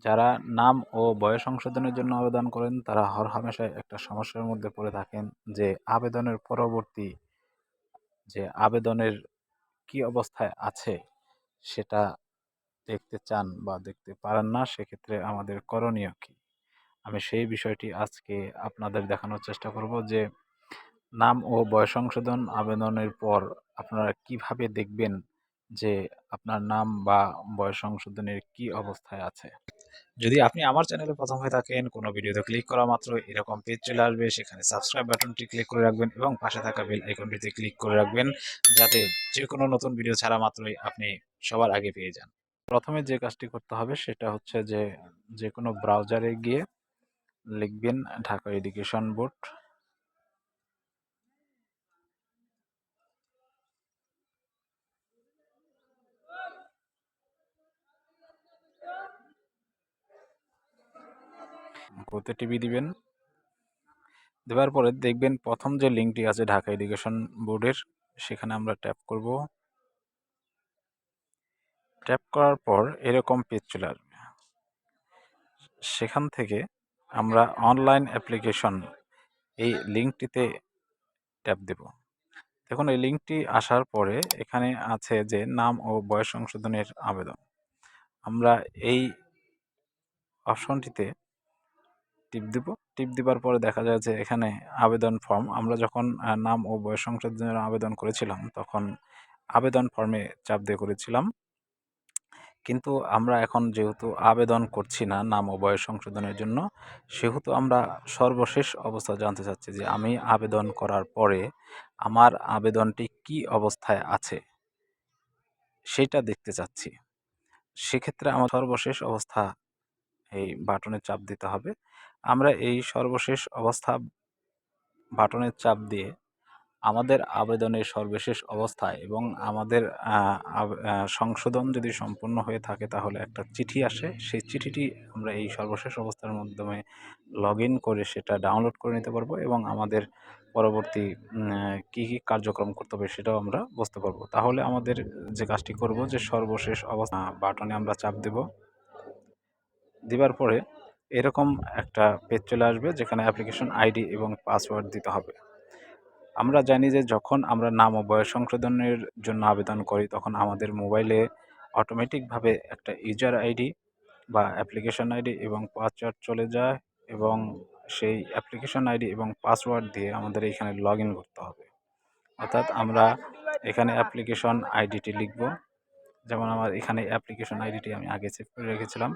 যারা নাম ও বয়স সংশোধনের জন্য আবেদন করেন তারা হরহামেশাই একটা সমস্যার মধ্যে পড়ে থাকেন যে আবেদনের পরবর্তী যে আবেদনের কি অবস্থায় আছে সেটা দেখতে চান বা দেখতে পারেন না। সেক্ষেত্রে আমাদের করণীয় কি? আমি সেই বিষয়টি আজকে আপনাদের দেখানোর চেষ্টা করব যে নাম ও বয়স সংশোধন আবেদনের পর আপনারা কিভাবে দেখবেন যে আপনার নাম বা বয়স সংশোধনের কি অবস্থায় আছে। যদি আপনি আমার চ্যানেলে প্রথম হয়ে থাকেন, কোনো ভিডিওতে ক্লিক করা মাত্র এরকম পেজ চলে আসবে, সেখানে সাবস্ক্রাইব বাটনটি ক্লিক করে রাখবেন এবং পাশে থাকা বেল আইকনটিতে ক্লিক করে রাখবেন যাতে যে কোনো নতুন ভিডিও ছাড়া মাত্রই আপনি সবার আগে পেয়ে যান। প্রথমে যে কাজটি করতে হবে সেটা হচ্ছে যে যে কোনো ব্রাউজারে গিয়ে লিখবেন ঢাকা এডুকেশন বোর্ড। গোতে টিভি দিবেন, দেওয়ার পরে দেখবেন প্রথম যে লিঙ্কটি আছে ঢাকা এডুকেশন বোর্ডের, সেখানে আমরা ট্যাপ করব। ট্যাপ করার পর এরকম পেজ চলে আসবে। সেখান থেকে আমরা অনলাইন অ্যাপ্লিকেশন এই লিঙ্কটিতে ট্যাপ দেব। দেখুন এই লিঙ্কটি আসার পরে এখানে আছে যে নাম ও বয়স সংশোধনের আবেদন। আমরা এই অপশনটিতে টিপ দিব। টিপ দিবার পরে দেখা যায় যে এখানে আবেদন ফর্ম, আমরা যখন নাম ও বয়স সংশোধনের আবেদন করেছিলাম তখন আবেদন ফর্মে চাপ দিয়ে করেছিলাম। কিন্তু আমরা এখন যেহেতু আবেদন করছি না নাম ও বয়স সংশোধনের জন্য, সেহেতু আমরা সর্বশেষ অবস্থা জানতে চাচ্ছি যে আমি আবেদন করার পরে আমার আবেদনটি কি অবস্থায় আছে সেটা দেখতে চাচ্ছি। সেক্ষেত্রে আমার সর্বশেষ অবস্থা এই বাটনে চাপ দিতে হবে। আমরা এই সর্বশেষ অবস্থা বাটনে চাপ দিয়ে আমাদের আবেদনের সর্বশেষ অবস্থায় এবং আমাদের সংশোধন যদি সম্পূর্ণ হয়ে থাকে তাহলে একটা চিঠি আসে। সেই চিঠিটি আমরা এই সর্বশেষ অবস্থার মাধ্যমে লগ ইন করে সেটা ডাউনলোড করে নিতে পারবো এবং আমাদের পরবর্তী কী কী কার্যক্রম করতে হবে সেটাও আমরা বুঝতে পারবো। তাহলে আমাদের যে কাজটি করব যে সর্বশেষ অবস্থা বাটনে আমরা চাপ দেব। দেওয়ার পরে এরকম একটা পেজ চলে আসবে যেখানে অ্যাপ্লিকেশন আইডি এবং পাসওয়ার্ড দিতে হবে। আমরা জানি যে যখন আমরা নাম ও বয়স সংশোধনের জন্য আবেদন করি তখন আমাদের মোবাইলে অটোমেটিকভাবে একটা ইউজার আইডি বা অ্যাপ্লিকেশন আইডি এবং পাসওয়ার্ড চলে যায় এবং সেই অ্যাপ্লিকেশন আইডি এবং পাসওয়ার্ড দিয়ে আমাদের এখানে লগ ইন করতে হবে। অর্থাৎ আমরা এখানে অ্যাপ্লিকেশন আইডিটি লিখব। যেমন আমার এখানে অ্যাপ্লিকেশন আইডিটি আমি আগে সেভ করে রেখেছিলাম।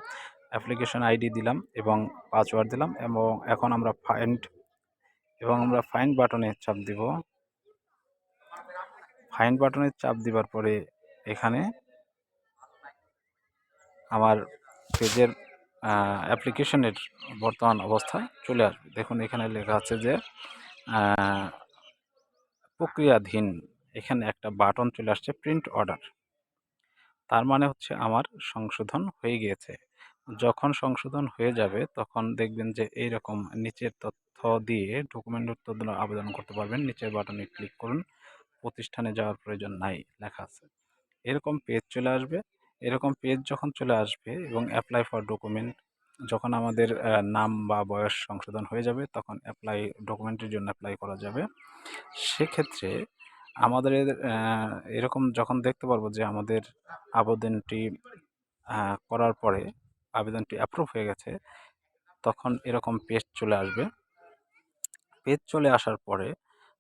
অ্যাপ্লিকেশন আইডি দিলাম এবং পাসওয়ার্ড দিলাম এবং এখন আমরা ফাইন্ড বাটনে চাপ দিব। ফাইন্ড বাটনে চাপ দিবার পরে এখানে আমার পেজের অ্যাপ্লিকেশনের বর্তমান অবস্থা চলে আসবে। দেখুন এখানে লেখা আছে যে প্রক্রিয়াধীন। এখানে একটা বাটন চলে আসছে প্রিন্ট অর্ডার। তার মানে হচ্ছে আমার সংশোধন হয়ে গিয়েছে। যখন সংশোধন হয়ে যাবে তখন দেখবেন যে এইরকম নিচের তথ্য দিয়ে ডকুমেন্ট উত্তোলনের জন্য আবেদন করতে পারবেন। নিচের বাটনে ক্লিক করুন, প্রতিষ্ঠানে যাওয়ার প্রয়োজন নাই লেখা আছে। এরকম পেজ চলে আসবে। এরকম পেজ যখন চলে আসবে এবং অ্যাপ্লাই ফর ডকুমেন্ট, যখন আমাদের নাম বা বয়স সংশোধন হয়ে যাবে তখন ডকুমেন্টের জন্য অ্যাপ্লাই করা যাবে। সেক্ষেত্রে আমাদের এরকম যখন দেখতে পারবো যে আমাদের আবেদনটি করার পরে আবেদনটি অ্যাপ্রুভ হয়ে গেছে, তখন এরকম পেজ চলে আসবে। পেজ চলে আসার পরে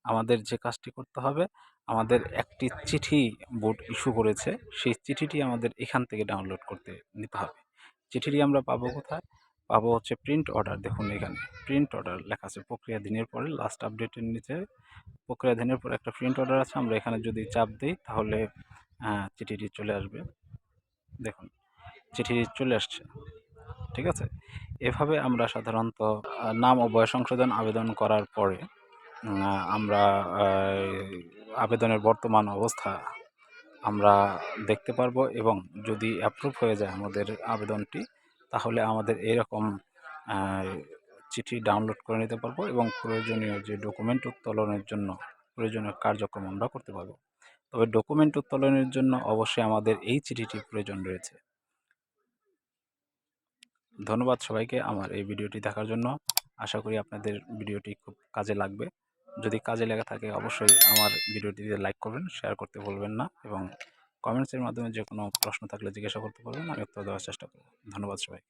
আমাদের যে কাজটি করতে হবে, আমাদের একটি চিঠি বোর্ড ইস্যু করেছে, সেই চিঠিটি আমাদের এখান থেকে ডাউনলোড করতে নিতে হবে। চিঠিটি আমরা পাবো কোথায়? পাবো হচ্ছে প্রিন্ট অর্ডার। দেখুন এখানে প্রিন্ট অর্ডার লেখা আছে, প্রক্রিয়াধীনের পরে লাস্ট আপডেটের নিচে প্রক্রিয়াধীনের পরে একটা প্রিন্ট অর্ডার আছে। আমরা এখানে যদি চাপ দিই তাহলে চিঠিটি চলে আসবে। দেখুন চিঠি চলে আসছে, ঠিক আছে। এভাবে আমরা সাধারণত নাম ও বয়স সংশোধন আবেদন করার পরে আমরা আবেদনের বর্তমান অবস্থা আমরা দেখতে পারবো এবং যদি অ্যাপ্রুভ হয়ে যায় আমাদের আবেদনটি তাহলে আমাদের এরকম চিঠি ডাউনলোড করে নিতে পারবো এবং প্রয়োজনীয় যে ডকুমেন্ট উত্তোলনের জন্য প্রয়োজনীয় কার্যক্রম আমরা করতে পারবো। তবে ডকুমেন্ট উত্তোলনের জন্য অবশ্যই আমাদের এই চিঠিটি প্রয়োজন রয়েছে। ধন্যবাদ সবাইকে আমার এই ভিডিওটি দেখার জন্য। আশা করি আপনাদের ভিডিওটি খুব কাজে লাগবে। যদি কাজে লেগে থাকে অবশ্যই আমার ভিডিওটিতে লাইক করবেন, শেয়ার করতে ভুলবেন না এবং কমেন্টসের মাধ্যমে যে কোনো প্রশ্ন থাকলে জিজ্ঞাসা করতে পারবেন, আমি উত্তর দেওয়ার চেষ্টা করব। ধন্যবাদ সবাইকে।